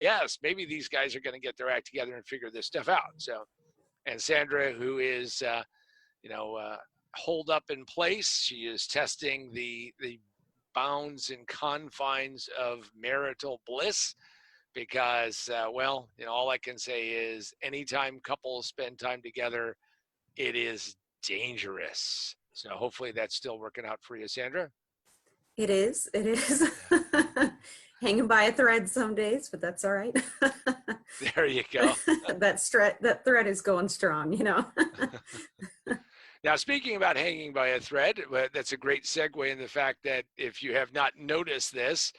yes, maybe these guys are going to get their act together and figure this stuff out. So, and Sandra, who is, holed up in place, she is testing the bounds and confines of marital bliss because, all I can say is anytime couples spend time together, it is dangerous. So hopefully that's still working out for you, Sandra. It is. It is. Hanging by a thread some days, but that's all right. There you go. That thread is going strong, you know. Now, speaking about hanging by a thread, that's a great segue in the fact that if you have not noticed this,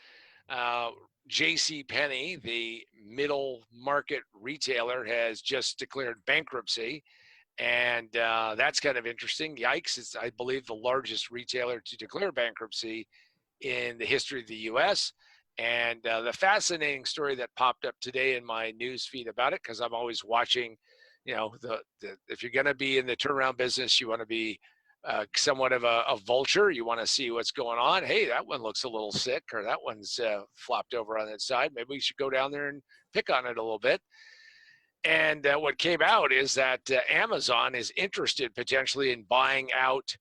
J.C. Penney, the middle market retailer, has just declared bankruptcy. And that's kind of interesting. Yikes. It's, I believe, the largest retailer to declare bankruptcy in the history of the U.S. And the fascinating story that popped up today in my news feed about it, because I'm always watching, if you're going to be in the turnaround business, you want to be somewhat of a vulture. You want to see what's going on. Hey, that one looks a little sick, or that one's flopped over on that side. Maybe we should go down there and pick on it a little bit. And what came out is that Amazon is interested potentially in buying out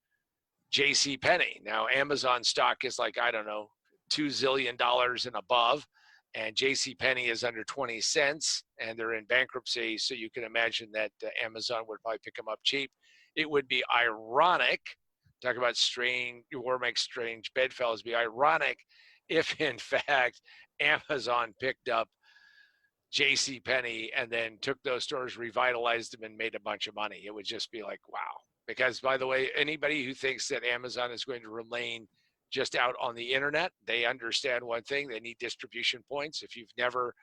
J.C. Penney. Now, Amazon stock is like, I don't know, $2 zillion and above, and J.C. Penney is under 20 cents, and they're in bankruptcy. So you can imagine that Amazon would probably pick them up cheap. It would be ironic, talk about strange, war makes strange bedfellows, be ironic if in fact Amazon picked up J.C. Penney and then took those stores, revitalized them, and made a bunch of money. It would just be like, wow. Because, by the way, anybody who thinks that Amazon is going to remain just out on the internet, they understand one thing: they need distribution points. If you've never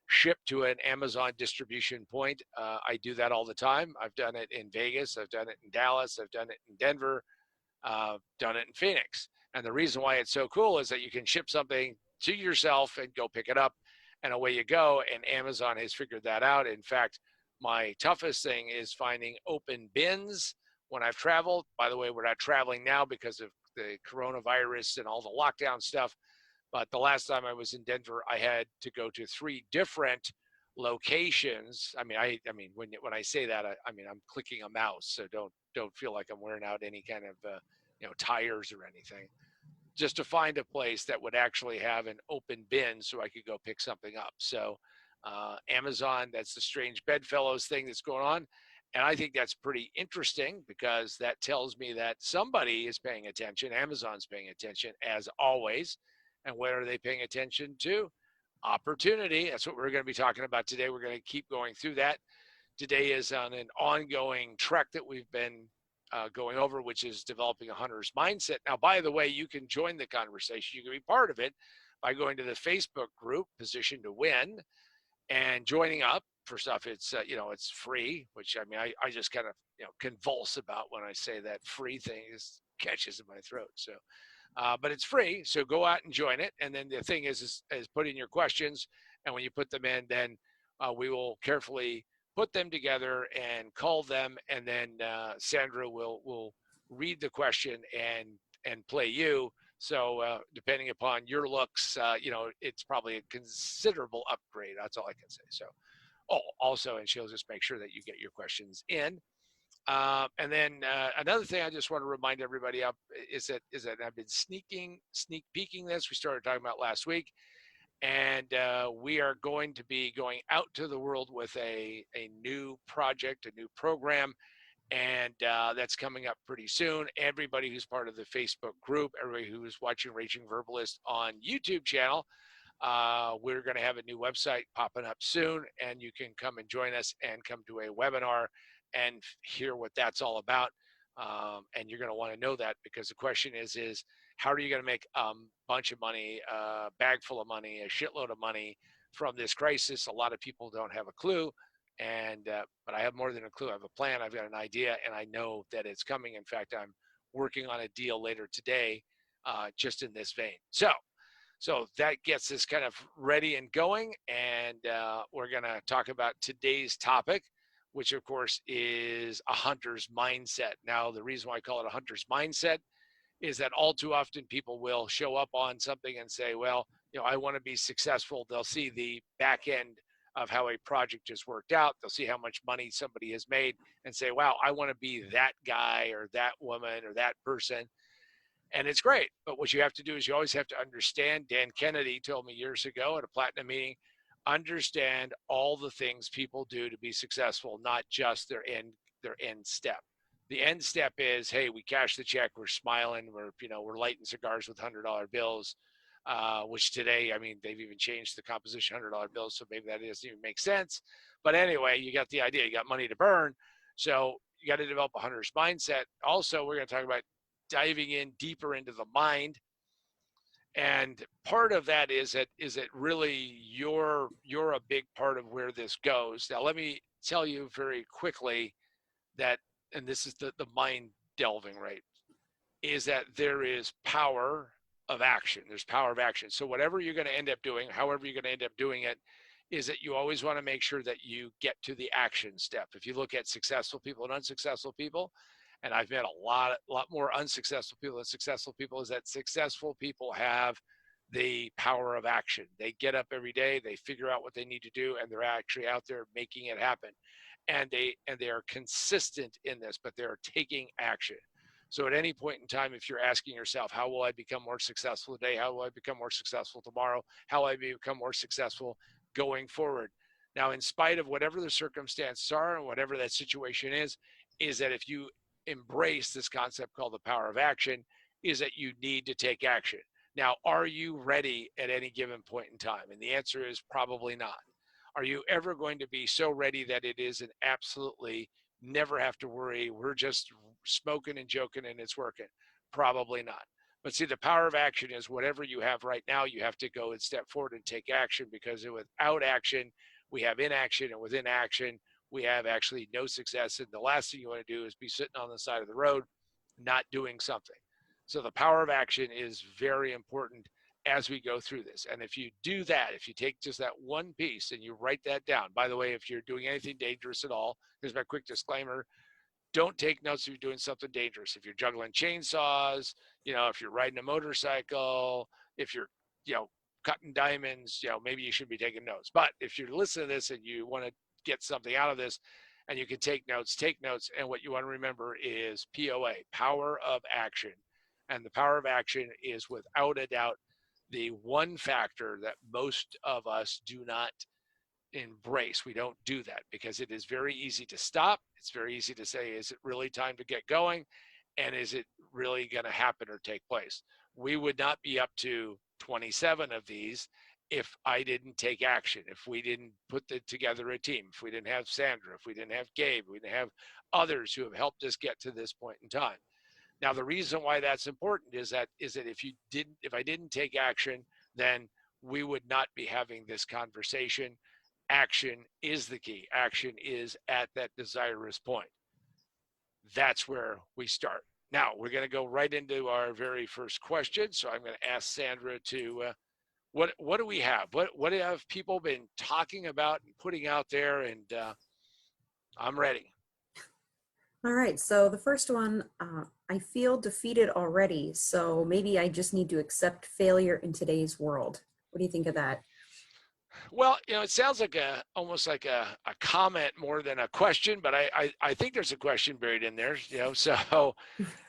shipped to an Amazon distribution point, I do that all the time. I've done it in Vegas, I've done it in Dallas, I've done it in Denver, done it in Phoenix. And the reason why it's so cool is that you can ship something to yourself and go pick it up, and away you go. And Amazon has figured that out. In fact, my toughest thing is finding open bins when I've traveled. By the way, we're not traveling now because of the coronavirus and all the lockdown stuff. But the last time I was in Denver, I had to go to 3 different locations. I mean, when I say that, I mean, I'm clicking a mouse, so don't feel like I'm wearing out any kind of tires or anything. Just to find a place that would actually have an open bin so I could go pick something up. So Amazon, that's the strange bedfellows thing that's going on. And I think that's pretty interesting because that tells me that somebody is paying attention. Amazon's paying attention, as always. And what are they paying attention to? Opportunity. That's what we're going to be talking about today. We're going to keep going through that. Today is on an ongoing trek that we've been going over, which is developing a hunter's mindset. Now, by the way, you can join the conversation. You can be part of it by going to the Facebook group, Position to Win, and joining up. First off, it's it's free, which I mean, I just kind of convulse about when I say that free thing. Is catches in my throat. So, but it's free. So go out and join it. And then the thing is put in your questions, and when you put them in, then we will carefully put them together and call them, and then Sandra will read the question and play you. So depending upon your looks, it's probably a considerable upgrade. That's all I can say. So, also, and she'll just make sure that you get your questions in. And then another thing I just want to remind everybody of is that I've been sneak peeking this. We started talking about last week. And we are going to be going out to the world with a new project, a new program, and that's coming up pretty soon. Everybody who's part of the Facebook group, everybody who's watching Raging Verbalist on YouTube channel, we're going to have a new website popping up soon, and you can come and join us and come to a webinar and hear what that's all about. And you're going to want to know that, because the question is how are you going to make a bunch of money, a bag full of money, a shitload of money from this crisis? A lot of people don't have a clue, but I have more than a clue. I have a plan. I've got an idea, and I know that it's coming. In fact, I'm working on a deal later today, just in this vein. So that gets us kind of ready and going, and we're going to talk about today's topic, which of course is a hunter's mindset. Now, the reason why I call it a hunter's mindset is that all too often people will show up on something and say, well, I want to be successful. They'll see the back end of how a project has worked out. They'll see how much money somebody has made and say, wow, I want to be that guy or that woman or that person. And it's great. But what you have to do is you always have to understand. Dan Kennedy told me years ago at a platinum meeting, understand all the things people do to be successful, not just their end step. The end step is, hey, we cash the check, we're smiling, we're lighting cigars with $100 bills, which today, I mean, they've even changed the composition $100 bills, so maybe that doesn't even make sense. But anyway, you got the idea. You got money to burn, so you got to develop a hunter's mindset. Also, we're going to talk about diving in deeper into the mind, and part of that is that really you're a big part of where this goes. Now, let me tell you very quickly that, and this is the mind delving, right, is that there is power of action. There's power of action. So whatever you're going to end up doing, however you're going to end up doing it, is that you always want to make sure that you get to the action step. If you look at successful people and unsuccessful people, and I've met a lot more unsuccessful people than successful people, is that successful people have the power of action. They get up every day, they figure out what they need to do, and they're actually out there making it happen. And they are consistent in this, but they're taking action. So at any point in time, if you're asking yourself, how will I become more successful today? How will I become more successful tomorrow? How will I become more successful going forward? Now, in spite of whatever the circumstances are and whatever that situation is that if you embrace this concept called the power of action, is that you need to take action. Now, are you ready at any given point in time? And the answer is probably not. Are you ever going to be so ready that it is an absolutely never have to worry, we're just smoking and joking and it's working? Probably not. But see, the power of action is whatever you have right now, you have to go and step forward and take action, because without action, we have inaction, and with inaction, we have actually no success. And the last thing you want to do is be sitting on the side of the road, not doing something. So the power of action is very important as we go through this. And if you do that, if you take just that one piece and you write that down, by the way, if you're doing anything dangerous at all, here's my quick disclaimer: don't take notes if you're doing something dangerous. If you're juggling chainsaws, if you're riding a motorcycle, if you're, cutting diamonds, maybe you should be taking notes. But if you're listening to this and you want to get something out of this and you can take notes, take notes. And what you want to remember is POA, power of action. And the power of action is without a doubt the one factor that most of us do not embrace. We don't do that because it is very easy to stop. It's very easy to say, is it really time to get going? And is it really going to happen or take place? We would not be up to 27 of these if I didn't take action, if we didn't put together a team, if we didn't have Sandra, if we didn't have Gabe, we didn't have others who have helped us get to this point in time. Now, the reason why that's important is that if I didn't take action, then we would not be having this conversation. Action is the key. Action is at that desirous point. That's where we start. Now, we're going to go right into our very first question. So I'm going to ask Sandra to, what do we have? What have people been talking about and putting out there? And I'm ready. All right, so the first one, I feel defeated already, so maybe I just need to accept failure in today's world. What do you think of that? Well, it sounds like almost like a comment more than a question, but I think there's a question buried in there,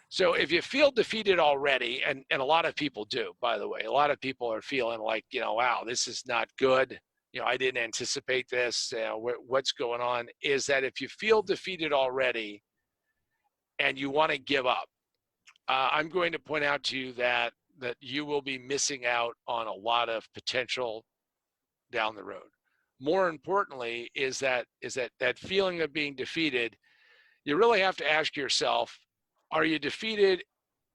so if you feel defeated already, and a lot of people do, by the way, a lot of people are feeling like, wow, this is not good. I didn't anticipate this. What's going on is that if you feel defeated already and you want to give up, I'm going to point out to you that you will be missing out on a lot of potential down the road. More importantly, is that feeling of being defeated. You really have to ask yourself, are you defeated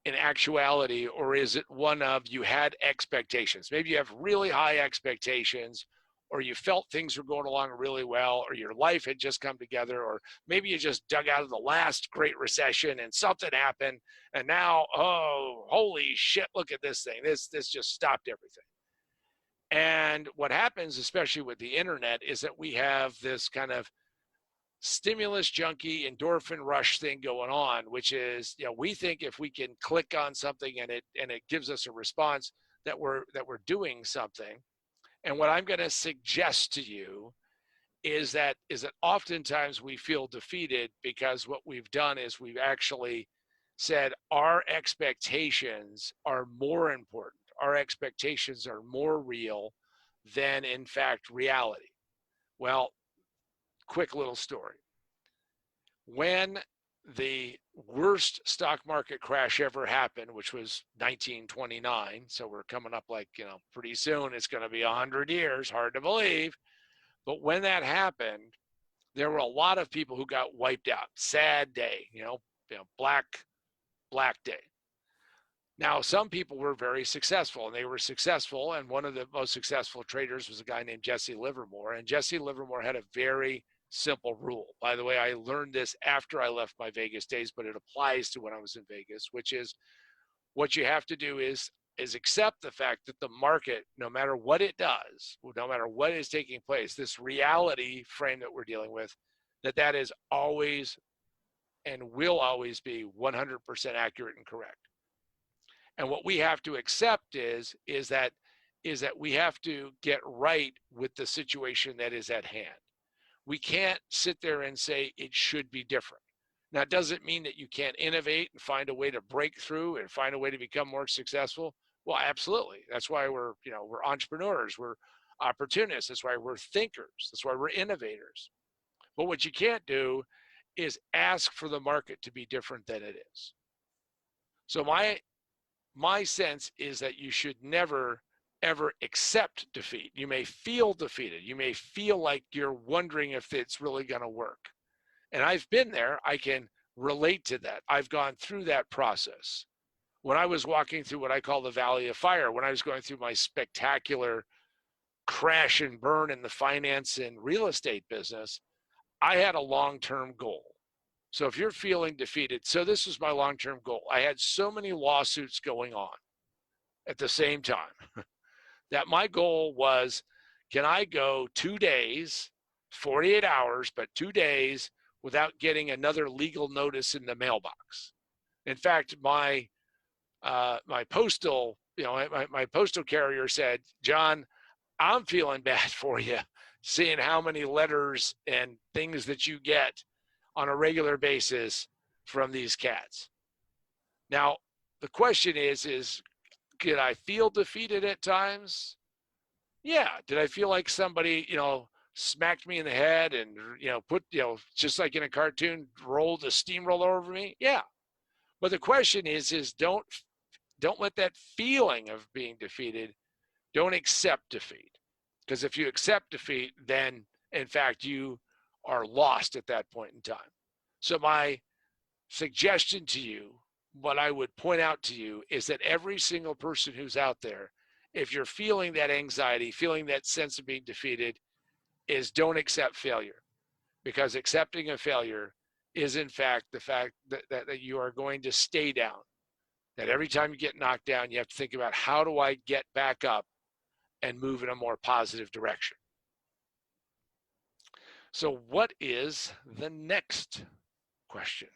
in actuality, or is it one of you had expectations? Maybe you have really high expectations, or you felt things were going along really well, or your life had just come together, or maybe you just dug out of the last great recession and something happened, and now, oh, holy shit, look at this thing. This just stopped everything. And what happens, especially with the internet, is that we have this kind of stimulus junkie endorphin rush thing going on, which is, we think if we can click on something and it gives us a response, that we're doing something. And what I'm going to suggest to you is that oftentimes we feel defeated because what we've done is we've actually said our expectations are more important. Our expectations are more real than in fact reality. Well, quick little story. When the worst stock market crash ever happened, which was 1929, so we're coming up like, pretty soon it's going to be 100 years, hard to believe. But when that happened, there were a lot of people who got wiped out. Sad day, black day. Now, some people were very successful, and they were successful. And one of the most successful traders was a guy named Jesse Livermore. And Jesse Livermore had a very simple rule. By the way, I learned this after I left my Vegas days, but it applies to when I was in Vegas, which is what you have to do is accept the fact that the market, no matter what it does, no matter what is taking place, this reality frame that we're dealing with, that is always and will always be 100% accurate and correct. And what we have to accept is that we have to get right with the situation that is at hand. We can't sit there and say it should be different. Now, it doesn't mean that you can't innovate and find a way to break through and find a way to become more successful. Well, absolutely. That's why we're entrepreneurs, we're opportunists. That's why we're thinkers. That's why we're innovators. But what you can't do is ask for the market to be different than it is. So my sense is that you should never ever accept defeat. You may feel defeated. You may feel like you're wondering if it's really going to work. And I've been there. I can relate to that. I've gone through that process. When I was walking through what I call the Valley of Fire, when I was going through my spectacular crash and burn in the finance and real estate business, I had a long-term goal. So if you're feeling defeated, so this was my long-term goal. I had so many lawsuits going on at the same time that my goal was, can I go 2 days, 48 hours, but 2 days without getting another legal notice in the mailbox? In fact, my postal, my postal carrier said, John, I'm feeling bad for you, seeing how many letters and things that you get on a regular basis from these cats. Now, the question is did I feel defeated at times? Yeah. Did I feel like somebody, smacked me in the head and, put, just like in a cartoon, rolled a steamroller over me? Yeah. But the question is don't let that feeling of being defeated, don't accept defeat. Because if you accept defeat, then in fact you are lost at that point in time. So my suggestion to you, what I would point out to you, is that every single person who's out there, if you're feeling that anxiety, feeling that sense of being defeated, is don't accept failure. Because accepting a failure is in fact the fact that you are going to stay down. That every time you get knocked down, you have to think about, how do I get back up and move in a more positive direction? So what is the next question?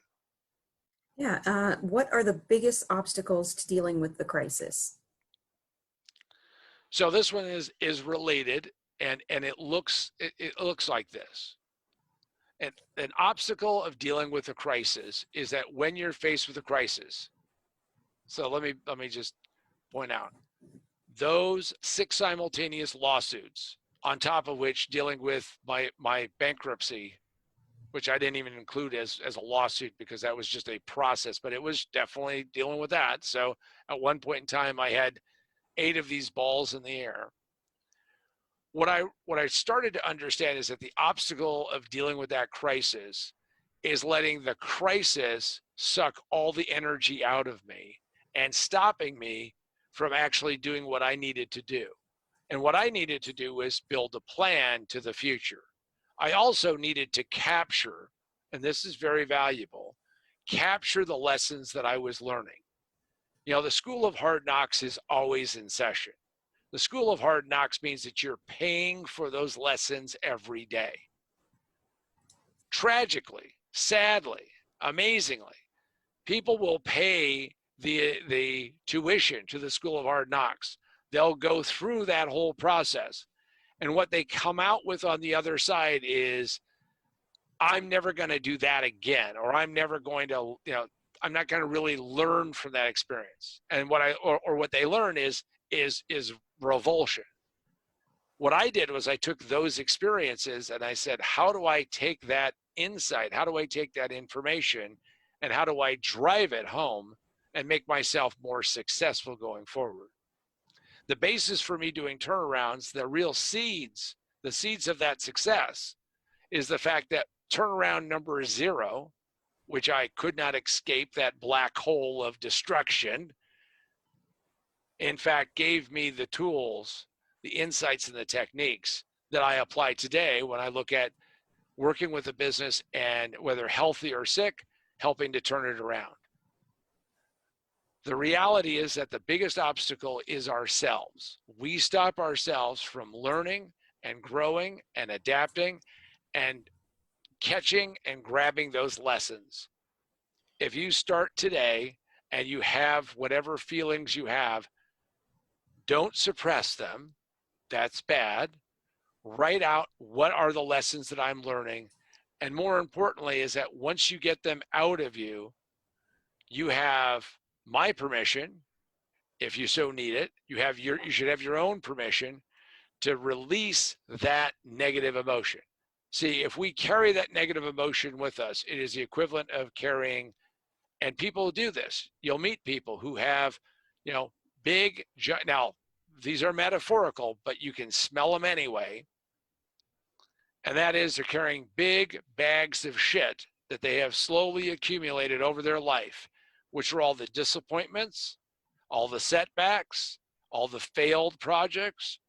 Yeah. What are the biggest obstacles to dealing with the crisis? So this one is related, and it looks like this. An obstacle of dealing with a crisis is that when you're faced with a crisis, so let me just point out, those 6 simultaneous lawsuits, on top of which dealing with my bankruptcy, which I didn't even include as a lawsuit because that was just a process, but it was definitely dealing with that. So at one point in time, I had 8 of these balls in the air. What I started to understand is that the obstacle of dealing with that crisis is letting the crisis suck all the energy out of me and stopping me from actually doing what I needed to do. And what I needed to do was build a plan to the future. I also needed to capture, and this is very valuable, capture the lessons that I was learning. The School of Hard Knocks is always in session. The School of Hard Knocks means that you're paying for those lessons every day. Tragically, sadly, amazingly, people will pay the tuition to the School of Hard Knocks they'll go through that whole process. And what they come out with on the other side is, I'm never going to do that again, or I'm never going to, I'm not going to really learn from that experience. And or what they learn is revulsion. What I did was I took those experiences and I said, how do I take that insight? How do I take that information and how do I drive it home and make myself more successful going forward? The basis for me doing turnarounds, the real seeds, the seeds of that success is the fact that turnaround number 0, which I could not escape, that black hole of destruction, in fact, gave me the tools, the insights, and the techniques that I apply today when I look at working with a business and whether healthy or sick, helping to turn it around. The reality is that the biggest obstacle is ourselves. We stop ourselves from learning and growing and adapting and catching and grabbing those lessons. If you start today and you have whatever feelings you have, don't suppress them. That's bad. Write out, what are the lessons that I'm learning? And more importantly is that once you get them out of you, you have my permission, if you so need it. You should have your own permission to release that negative emotion. See, if we carry that negative emotion with us, it is the equivalent of carrying, and people do this. You'll meet people who have, big, now these are metaphorical, but you can smell them anyway. And that is, they're carrying big bags of shit that they have slowly accumulated over their life, which are all the disappointments, all the setbacks, all the failed projects,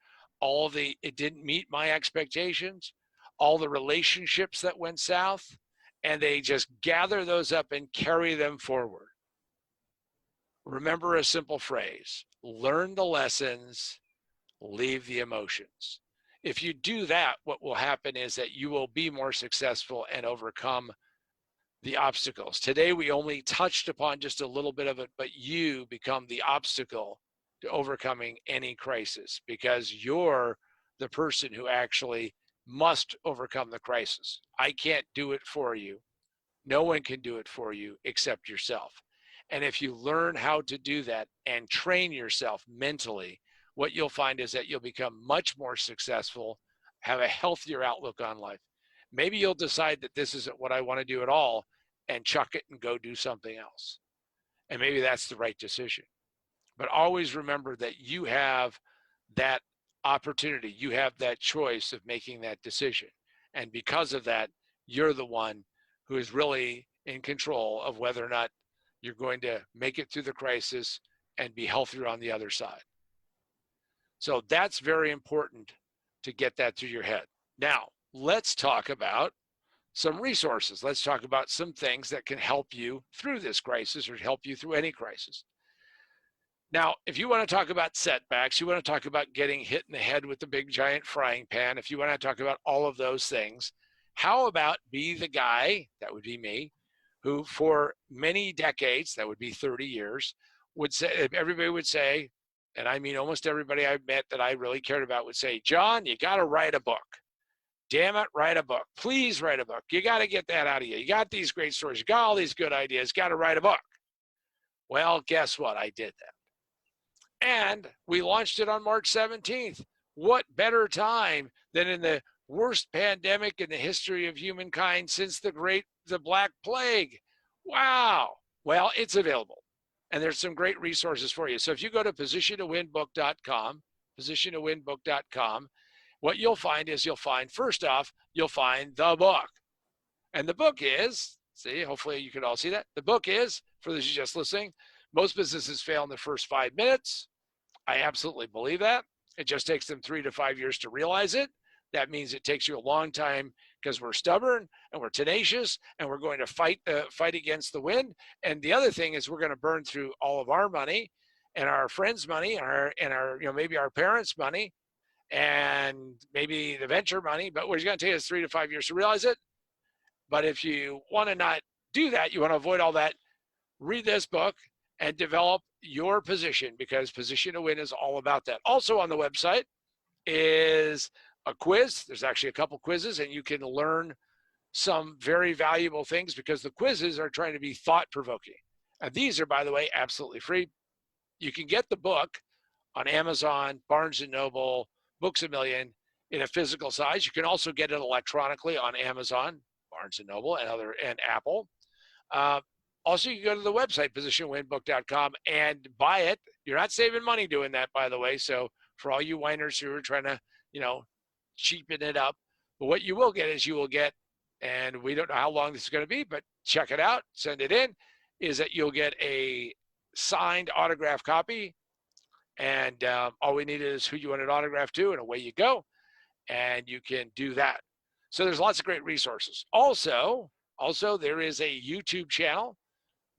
all the, it didn't meet my expectations, all the relationships that went south, and they just gather those up and carry them forward. Remember a simple phrase: learn the lessons, leave the emotions. If you do that, what will happen is that you will be more successful and overcome the obstacles. Today, we only touched upon just a little bit of it, but you become the obstacle to overcoming any crisis because you're the person who actually must overcome the crisis. I can't do it for you. No one can do it for you except yourself. And if you learn how to do that and train yourself mentally, what you'll find is that you'll become much more successful, have a healthier outlook on life. Maybe you'll decide that this isn't what I want to do at all and chuck it and go do something else. And maybe that's the right decision. But always remember that you have that opportunity. You have that choice of making that decision. And because of that, you're the one who is really in control of whether or not you're going to make it through the crisis and be healthier on the other side. So that's very important to get that through your head. Now, let's talk about some resources. Let's talk about some things that can help you through this crisis or help you through any crisis. Now, if you want to talk about setbacks, you want to talk about getting hit in the head with the big giant frying pan, if you want to talk about all of those things, how about be the guy, that would be me, who for many decades, that would be 30 years, would say, everybody would say, and I mean almost everybody I've met that I really cared about would say, John, you got to write a book. Damn it, write a book. Please write a book. You got to get that out of you. You got these great stories. You got all these good ideas. Got to write a book. Well, guess what? I did that. And we launched it on March 17th. What better time than in the worst pandemic in the history of humankind since the Black Plague? Wow. Well, it's available. And there's some great resources for you. So if you go to positiontowinbook.com, positiontowinbook.com, what you'll find is first off, you'll find the book. And the book is, see, hopefully you can all see that. The book is, for those just listening, most businesses fail in the first 5 minutes. I absolutely believe that. It just takes them 3 to 5 years to realize it. That means it takes you a long time because we're stubborn and we're tenacious and we're going to fight against the wind. And the other thing is we're going to burn through all of our money and our friends' money and our maybe our parents' money and maybe the venture money, but it's going to take us 3 to 5 years to realize it. But if you want to not do that, you want to avoid all that, read this book and develop your position, because Position to Win is all about that. Also on the website is a quiz. There's actually a couple quizzes, and you can learn some very valuable things because the quizzes are trying to be thought provoking. And these are, by the way, absolutely free. You can get the book on Amazon, Barnes and Noble, Books a Million in a physical size. You can also get it electronically on Amazon, Barnes and Noble, and Apple. Uh, Also, you can go to the website, positionwinbook.com, and buy it. You're not saving money doing that, by the way. So for all you whiners who are trying to, cheapen it up, but what you will get is and we don't know how long this is going to be, but check it out, send it in, is that you'll get a signed autograph copy. And all we need is who you want it autographed to, and away you go. And you can do that. So there's lots of great resources. Also, there is a YouTube channel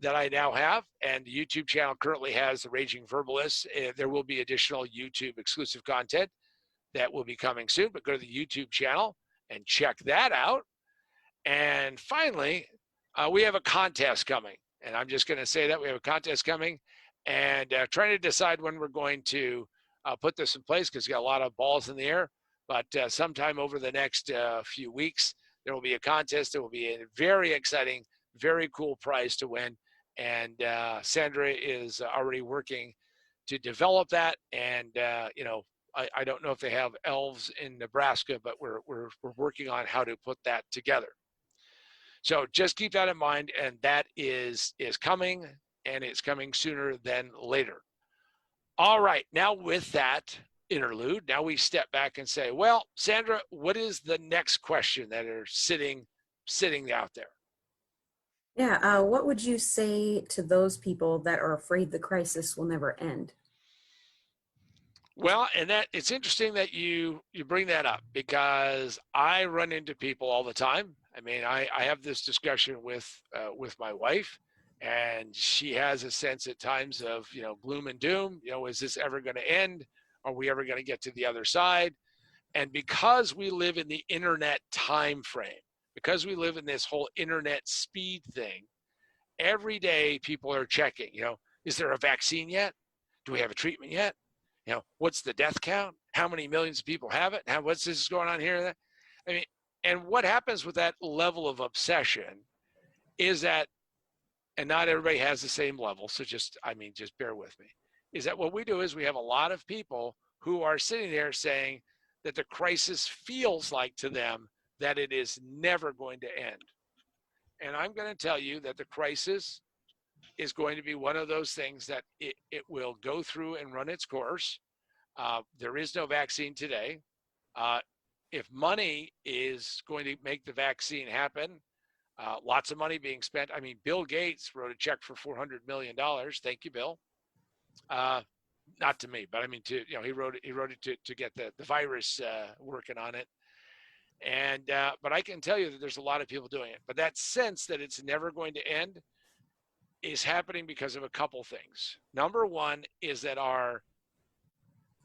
that I now have, and the YouTube channel currently has the Raging Verbalist. There will be additional YouTube exclusive content that will be coming soon, but go to the YouTube channel and check that out. And finally, we have a contest coming, and I'm just going to say that we have a contest coming, and trying to decide when we're going to put this in place, because we got a lot of balls in the air. But sometime over the next few weeks, there will be a contest. There will be a very exciting, very cool prize to win. And Sandra is already working to develop that. And I don't know if they have elves in Nebraska, but we're working on how to put that together. So just keep that in mind, and that is coming, and it's coming sooner than later. All right, now with that interlude, now we step back and say, well, Sandra, what is the next question that are sitting out there? Yeah, what would you say to those people that are afraid the crisis will never end? Well, and that it's interesting that you bring that up, because I run into people all the time. I mean, I have this discussion with my wife, and she has a sense at times of gloom and doom. Is this ever going to end? Are we ever going to get to the other side? And because we live in the internet time frame, because we live in this whole internet speed thing, every day people are checking. Is there a vaccine yet? Do we have a treatment yet? What's the death count? How many millions of people have it? What's this going on here? I mean, and what happens with that level of obsession is that, and not everybody has the same level, so just bear with me, is that what we do is we have a lot of people who are sitting there saying that the crisis feels like to them that it is never going to end. And I'm going to tell you that the crisis is going to be one of those things that it will go through and run its course. There is no vaccine today. If money is going to make the vaccine happen, lots of money being spent. I mean, Bill Gates wrote a check for $400 million. Thank you, Bill. Not to me, but I mean, he wrote it to get the virus working on it. And but I can tell you that there's a lot of people doing it. But that sense that it's never going to end is happening because of a couple things. Number one is that our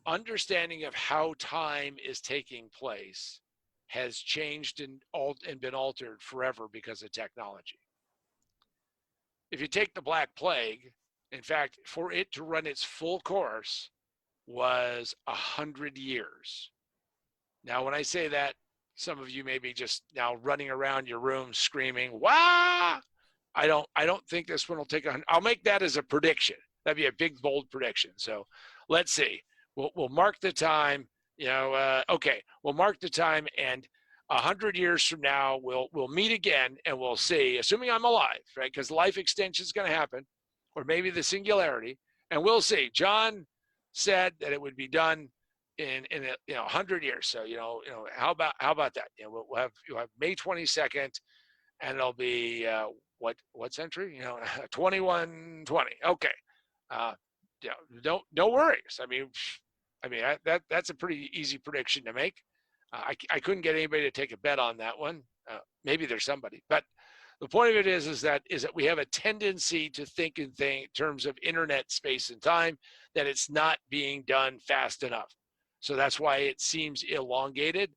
understanding of how time is taking place has changed and been altered forever because of technology. If you take the Black Plague, in fact, for it to run its full course was 100 years. Now, when I say that, some of you may be just now running around your room screaming, "Wah!" I don't think this one will take 100. I'll make that as a prediction. That'd be a big, bold prediction. So let's see. We'll mark the time. Okay, we'll mark the time, and 100 years from now, we'll meet again, and we'll see. Assuming I'm alive, right? Because life extension is going to happen, or maybe the singularity, and we'll see. John said that it would be done in 100 years. So how about that? You'll have May 22nd, and it'll be what century? 2120. Okay. No worries. I mean that's a pretty easy prediction to make. I couldn't get anybody to take a bet on that one. Maybe there's somebody, but the point of it is that we have a tendency to think in terms of internet space and time, that it's not being done fast enough. So that's why it seems elongated.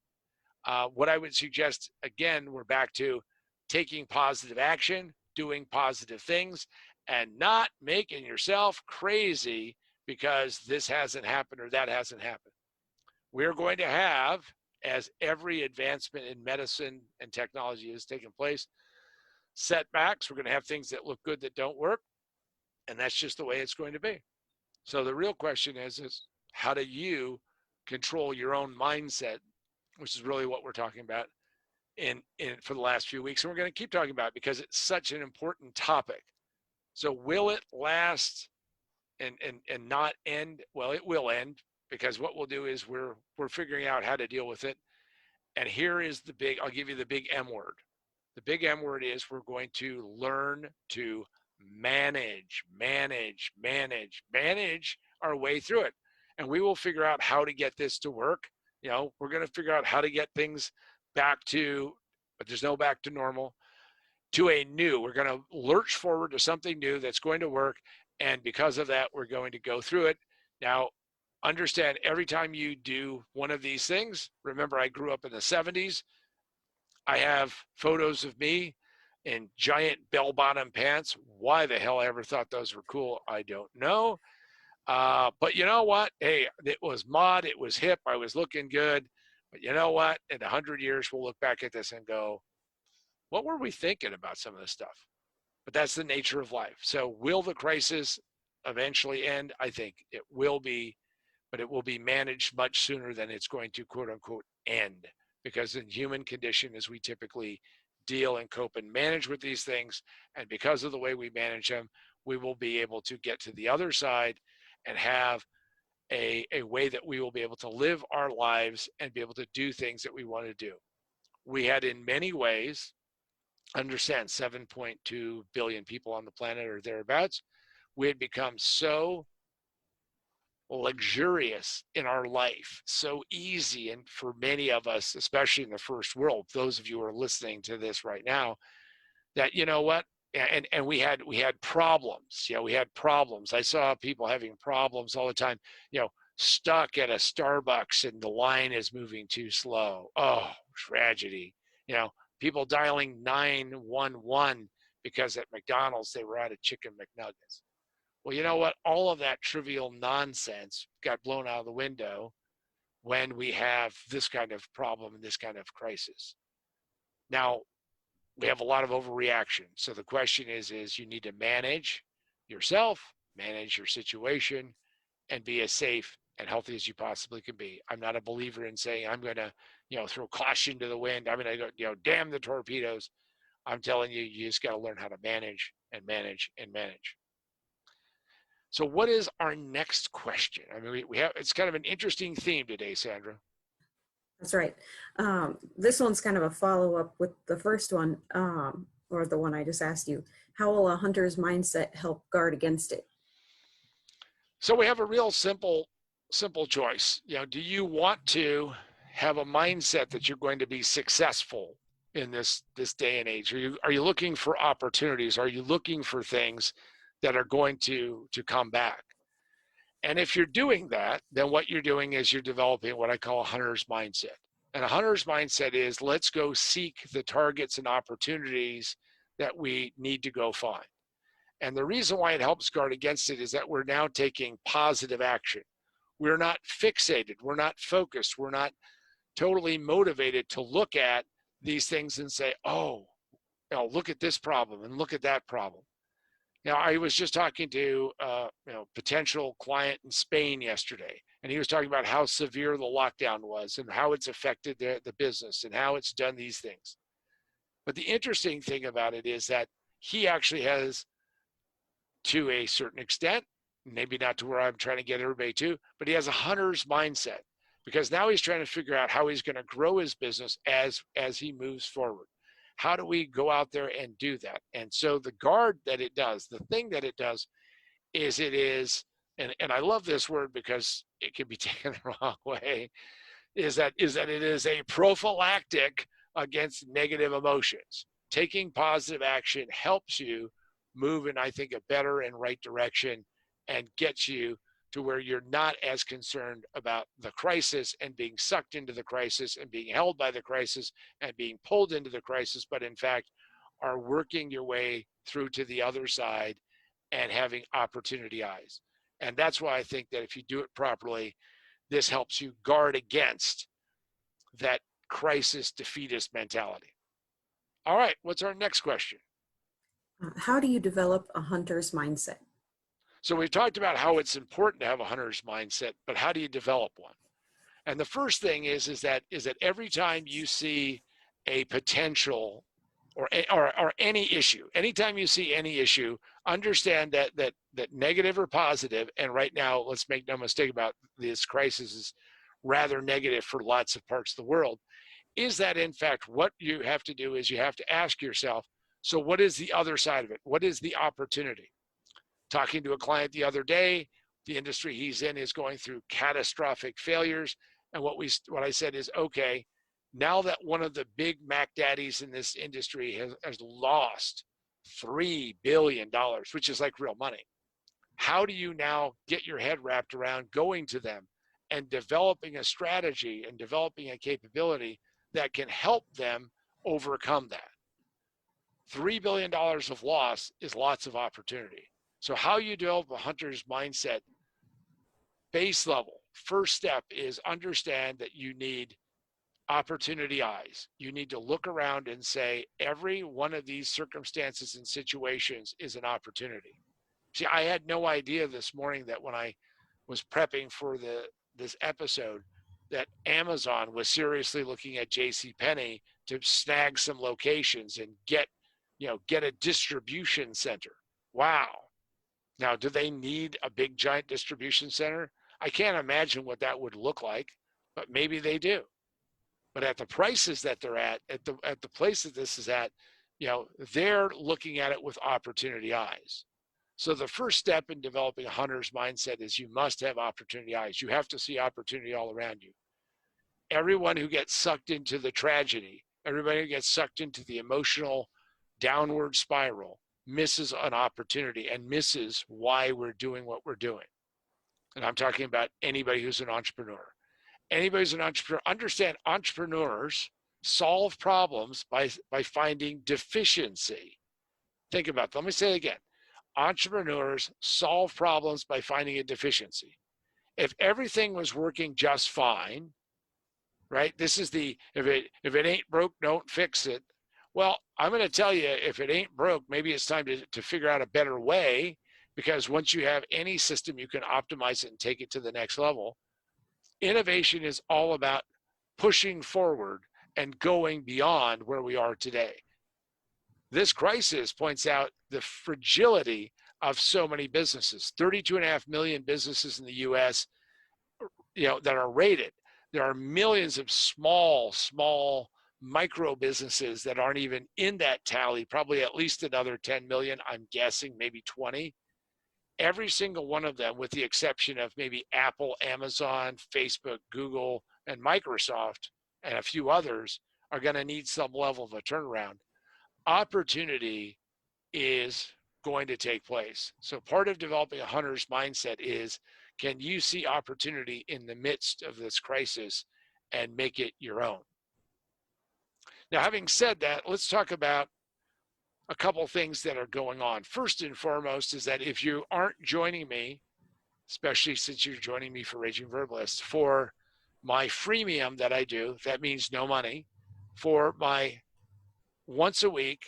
What I would suggest, again, we're back to taking positive action, doing positive things, and not making yourself crazy because this hasn't happened or that hasn't happened. We're going to have, as every advancement in medicine and technology has taken place, setbacks. We're going to have things that look good that don't work, and that's just the way it's going to be. So the real question is how do you control your own mindset, which is really what we're talking about in for the last few weeks, and we're going to keep talking about it because it's such an important topic. So will it last and not end? Well, it will end, because what we'll do is we're figuring out how to deal with it. And here is the big, I'll give you the big M word. The big M word is we're going to learn to manage our way through it. And we will figure out how to get this to work. We're going to figure out how to get things back to, but there's no back to normal, to a new. We're going to lurch forward to something new that's going to work. And because of that, we're going to go through it. Now, understand, every time you do one of these things, remember, I grew up in the 70s. I have photos of me in giant bell-bottom pants. Why the hell I ever thought those were cool, I don't know. But you know what? Hey, it was mod, it was hip, I was looking good. But you know what? In 100 years, we'll look back at this and go, what were we thinking about some of this stuff? But that's the nature of life. So will the crisis eventually end? I think it will be, but it will be managed much sooner than it's going to, quote unquote, end. Because in human condition, as we typically deal and cope and manage with these things, and because of the way we manage them, we will be able to get to the other side and have a way that we will be able to live our lives and be able to do things that we want to do. We had, in many ways, understand 7.2 billion people on the planet or thereabouts. We had become so luxurious in our life, so easy, and for many of us, especially in the first world, those of you who are listening to this right now, that you know what, and we had problems. We had problems. I saw people having problems all the time, stuck at a Starbucks and the line is moving too slow. Oh, tragedy. People dialing 911 because at McDonald's they were out of chicken McNuggets. Well, you know what? All of that trivial nonsense got blown out of the window when we have this kind of problem and this kind of crisis. Now, we have a lot of overreaction. So the question is you need to manage yourself, manage your situation, and be as safe and healthy as you possibly can be. I'm not a believer in saying I'm going to, throw caution to the wind. I'm going to, damn the torpedoes. I'm telling you, you just got to learn how to manage and manage and manage. So what is our next question? I mean, we have, it's kind of an interesting theme today, Sandra. That's right. This one's kind of a follow-up with the first one, or the one I just asked you. How will a hunter's mindset help guard against it? So we have a real simple choice. Do you want to have a mindset that you're going to be successful in this day and age? Are you looking for opportunities? Are you looking for things that are going to come back? And if you're doing that, then what you're doing is you're developing what I call a hunter's mindset. And a hunter's mindset is, let's go seek the targets and opportunities that we need to go find. And the reason why it helps guard against it is that we're now taking positive action. We're not fixated. We're not focused. We're not totally motivated to look at these things and say, oh, look at this problem and look at that problem. Now, I was just talking to potential client in Spain yesterday, and he was talking about how severe the lockdown was and how it's affected the business and how it's done these things. But the interesting thing about it is that he actually has, to a certain extent, maybe not to where I'm trying to get everybody to, but he has a hunter's mindset, because now he's trying to figure out how he's going to grow his business as he moves forward. How do we go out there and do that? And so the guard that it does, the thing that it does is and I love this word because it can be taken the wrong way, is that it is a prophylactic against negative emotions. Taking positive action helps you move in, I think, a better and right direction and gets you to where you're not as concerned about the crisis and being sucked into the crisis and being held by the crisis and being pulled into the crisis, but in fact are working your way through to the other side and having opportunity eyes. And that's why I think that if you do it properly, this helps you guard against that crisis defeatist mentality. All right, what's our next question? How do you develop a hunter's mindset? So we've talked about how it's important to have a hunter's mindset, but how do you develop one? And the first thing is that every time you see a potential or any issue, anytime you see any issue, understand that negative or positive, and right now, let's make no mistake about this crisis is rather negative for lots of parts of the world, is that in fact what you have to do is you have to ask yourself, so what is the other side of it? What is the opportunity? Talking to a client the other day, the industry he's in is going through catastrophic failures. And what I said is, okay, now that one of the big Mac daddies in this industry has lost $3 billion, which is like real money, how do you now get your head wrapped around going to them and developing a strategy and developing a capability that can help them overcome that? $3 billion of loss is lots of opportunity. So how you develop a hunter's mindset, base level, first step is understand that you need opportunity eyes. You need to look around and say, every one of these circumstances and situations is an opportunity. See, I had no idea this morning that when I was prepping for this episode, that Amazon was seriously looking at JCPenney to snag some locations and get a distribution center. Wow. Now, do they need a big giant distribution center? I can't imagine what that would look like, but maybe they do. But at the prices that they're at the place that this is at, they're looking at it with opportunity eyes. So the first step in developing a hunter's mindset is you must have opportunity eyes. You have to see opportunity all around you. Everyone who gets sucked into the tragedy, everybody who gets sucked into the emotional downward spiral misses an opportunity and misses why we're doing what we're doing. And I'm talking about anybody who's an entrepreneur. Anybody who's an entrepreneur, understand entrepreneurs solve problems by finding deficiency. Think about that. Let me say it again. Entrepreneurs solve problems by finding a deficiency. If everything was working just fine, right? This is if it ain't broke, don't fix it. Well, I'm going to tell you, if it ain't broke, maybe it's time to figure out a better way, because once you have any system, you can optimize it and take it to the next level. Innovation is all about pushing forward and going beyond where we are today. This crisis points out the fragility of so many businesses. 32.5 million businesses in the US, that are rated. There are millions of small micro businesses that aren't even in that tally, probably at least another 10 million, I'm guessing, maybe 20. Every single one of them, with the exception of maybe Apple, Amazon, Facebook, Google, and Microsoft, and a few others, are going to need some level of a turnaround. Opportunity is going to take place. So part of developing a hunter's mindset is, can you see opportunity in the midst of this crisis and make it your own? Now, having said that, let's talk about a couple things that are going on. First and foremost is that if you aren't joining me, especially since you're joining me for Raging Verbalist, for my freemium that I do, that means no money, for my once a week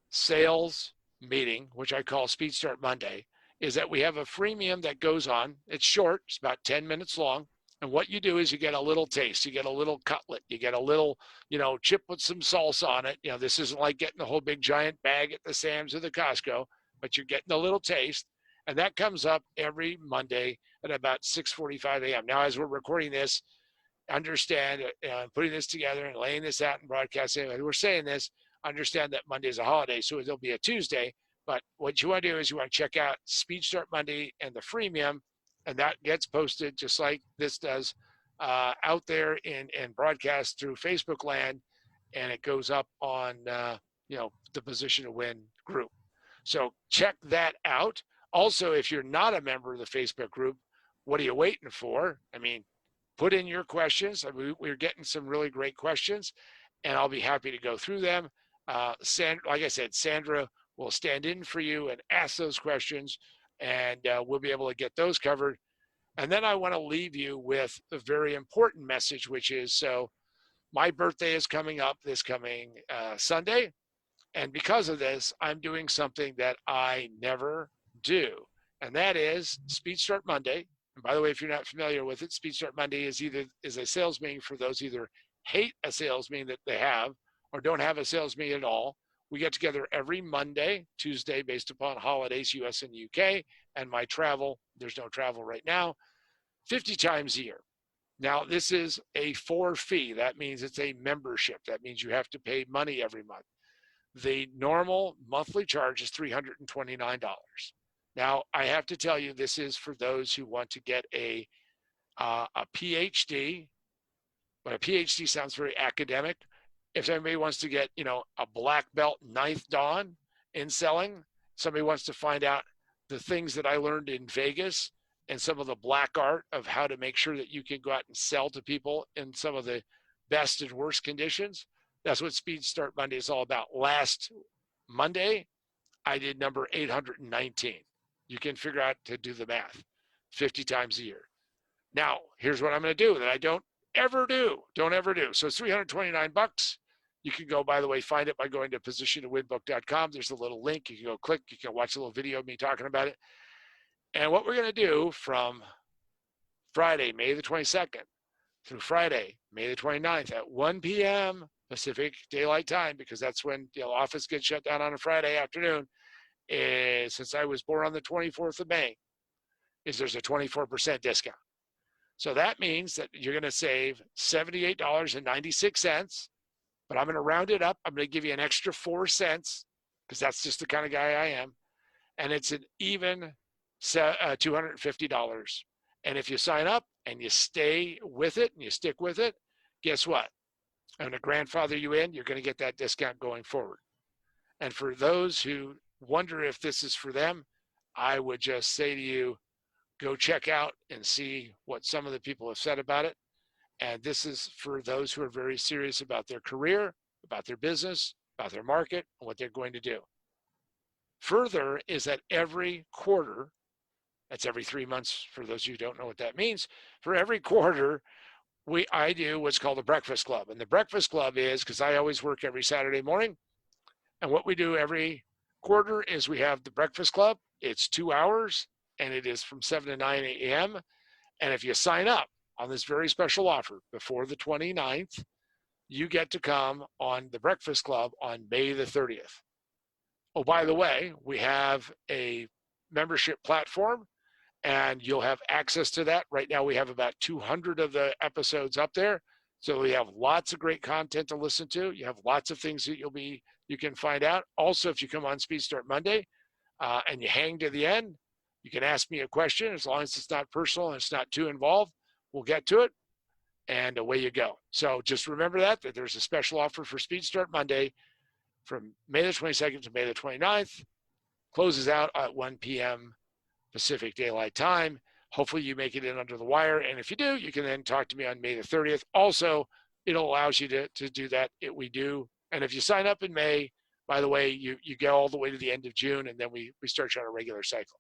sales meeting, which I call Speed Start Monday, is that we have a freemium that goes on. It's short, it's about 10 minutes long. And what you do is you get a little taste, you get a little cutlet, you get a little, chip with some salsa on it. This isn't like getting the whole big giant bag at the Sam's or the Costco, but you're getting a little taste. And that comes up every Monday at about 6:45 a.m. Now, as we're recording this, understand, putting this together and laying this out and broadcasting, we're saying this, understand that Monday is a holiday, so there'll be a Tuesday. But what you want to do is you want to check out Speed Start Monday and the freemium, and that gets posted just like this does out there and broadcast through Facebook land, and it goes up on the Position to Win group. So check that out. Also, if you're not a member of the Facebook group, what are you waiting for? I mean, put in your questions. We're getting some really great questions, and I'll be happy to go through them. Like I said, Sandra will stand in for you and ask those questions, and we'll be able to get those covered. And then I want to leave you with a very important message, which is, so my birthday is coming up this coming Sunday. And because of this, I'm doing something that I never do. And that is Speed Start Monday. And by the way, if you're not familiar with it, Speed Start Monday is a sales meeting for those either hate a sales meeting that they have or don't have a sales meeting at all. We get together every Monday, Tuesday, based upon holidays, US and UK, and my travel. There's no travel right now, 50 times a year. Now, this is a for fee. That means it's a membership. That means you have to pay money every month. The normal monthly charge is $329. Now, I have to tell you, this is for those who want to get a PhD, but a PhD sounds very academic. If somebody wants to get, a black belt ninth dawn in selling, somebody wants to find out the things that I learned in Vegas and some of the black art of how to make sure that you can go out and sell to people in some of the best and worst conditions. That's what Speed Start Monday is all about. Last Monday, I did number 819. You can figure out to do the math 50 times a year. Now, here's what I'm going to do that I don't ever do. Don't ever do. So it's $329. You can go, by the way, find it by going to positiontowinbook.com. There's a little link. You can go click. You can watch a little video of me talking about it. And what we're going to do from Friday, May the 22nd, through Friday, May the 29th at 1 p.m. Pacific Daylight Time, because that's when the office gets shut down on a Friday afternoon, since I was born on the 24th of May, there's a 24% discount. So that means that you're going to save $78.96, but I'm going to round it up. I'm going to give you an extra 4 cents, because that's just the kind of guy I am. And it's an even $250. And if you sign up and you stay with it and you stick with it, guess what? I'm going to grandfather you in. You're going to get that discount going forward. And for those who wonder if this is for them, I would just say to you, go check out and see what some of the people have said about it. And this is for those who are very serious about their career, about their business, about their market, and what they're going to do. Further is that every quarter, that's every 3 months for those of you who don't know what that means, for every quarter, I do what's called a breakfast club. And the breakfast club is, because I always work every Saturday morning, and what we do every quarter is we have the breakfast club. It's 2 hours, and it is from 7 to 9 a.m. And if you sign up on this very special offer before the 29th, you get to come on the breakfast club on May the 30th. Oh, by the way, we have a membership platform, and you'll have access to that. Right now, we have about 200 of the episodes up there. So we have lots of great content to listen to. You have lots of things that you can find out. Also, if you come on Speed Start Monday and you hang to the end, you can ask me a question. As long as it's not personal and it's not too involved, we'll get to it, and away you go. So just remember that there's a special offer for Speed Start Monday from May the 22nd to May the 29th. Closes out at 1 p.m. Pacific Daylight Time. Hopefully you make it in under the wire. And if you do, you can then talk to me on May the 30th. Also, it allows you to do that. We do. And if you sign up in May, by the way, you go all the way to the end of June, and then we start you on a regular cycle.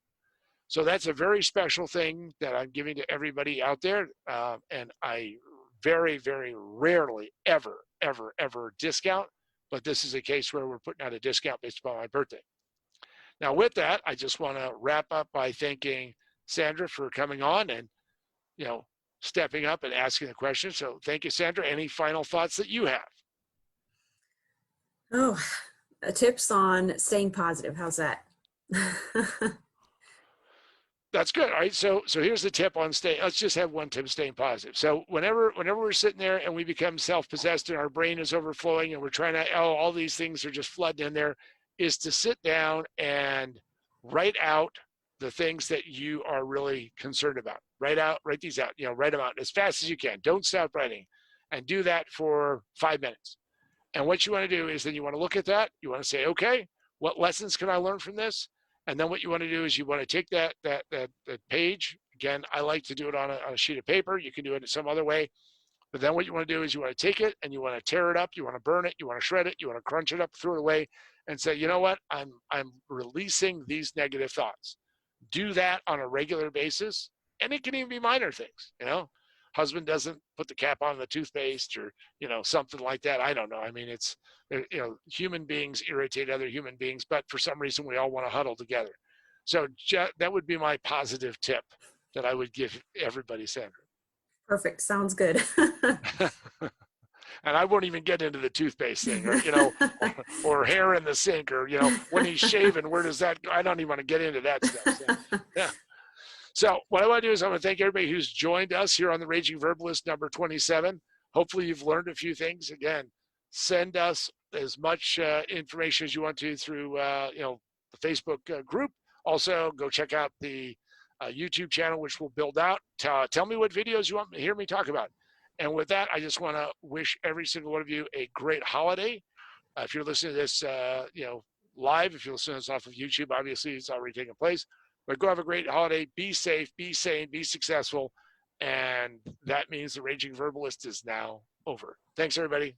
So that's a very special thing that I'm giving to everybody out there. And I very, very rarely ever discount. But this is a case where we're putting out a discount based upon my birthday. Now, with that, I just want to wrap up by thanking Sandra for coming on and, stepping up and asking the question. So thank you, Sandra. Any final thoughts that you have? Oh, tips on staying positive. How's that? That's good. All right. So here's the tip on staying. Let's just have one tip: staying positive. So whenever we're sitting there and we become self-possessed and our brain is overflowing and we're trying to, all these things are just flooding in there, is to sit down and write out the things that you are really concerned about. Write these out, write them out as fast as you can. Don't stop writing, and do that for 5 minutes. And what you want to do is then you want to look at that. You want to say, okay, what lessons can I learn from this? And then what you want to do is you want to take that page. Again, I like to do it on a sheet of paper. You can do it in some other way. But then what you want to do is you want to take it and you want to tear it up, you want to burn it, you want to shred it, you want to crunch it up, throw it away, and say, you know what? I'm releasing these negative thoughts. Do that on a regular basis, and it can even be minor things. Husband doesn't put the cap on the toothpaste, or something like that. I don't know. I mean, it's human beings irritate other human beings, but for some reason we all want to huddle together. So that would be my positive tip that I would give everybody, Sandra. Perfect. Sounds good. And I won't even get into the toothpaste thing, or hair in the sink, or when he's shaving, where does that go? I don't even want to get into that stuff. So, yeah. So what I want to do is I want to thank everybody who's joined us here on the Raging Verbalist number 27. Hopefully you've learned a few things. Again, send us as much information as you want to through the Facebook group. Also, go check out the YouTube channel, which we'll build out. Tell me what videos you want to hear me talk about. And with that, I just want to wish every single one of you a great holiday. If you're listening to this, live, if you're listening to this off of YouTube, obviously it's already taken place. But go have a great holiday. Be safe, be sane, be successful. And that means the Raging Verbalist is now over. Thanks, everybody.